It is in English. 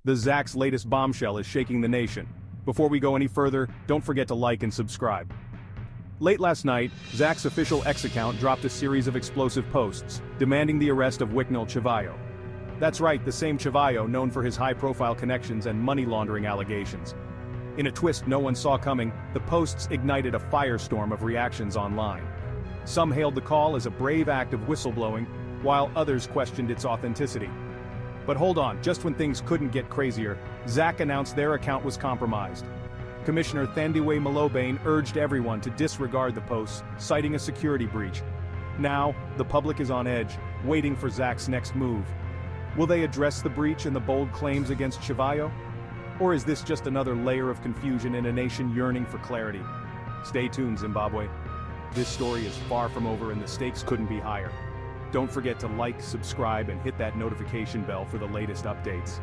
The ZACC's latest bombshell is shaking the nation. Before we go any further, don't forget to like and subscribe. Late last night, ZACC's official X account dropped a series of explosive posts, demanding the arrest of Chivhayo. That's right, the same Chivhayo known for his high-profile connections and money laundering allegations. In a twist no one saw coming, the posts ignited a firestorm of reactions online. Some hailed the call as a brave act of whistleblowing, while others questioned its authenticity. But hold on, just when things couldn't get crazier, ZACC announced their account was compromised. Commissioner Thandiwe Malobane urged everyone to disregard the posts, citing a security breach. Now, the public is on edge, waiting for ZACC's next move. Will they address the breach and the bold claims against Chivhayo? Or is this just another layer of confusion in a nation yearning for clarity? Stay tuned, Zimbabwe. This story is far from over and the stakes couldn't be higher. Don't forget to like, subscribe, and hit that notification bell for the latest updates.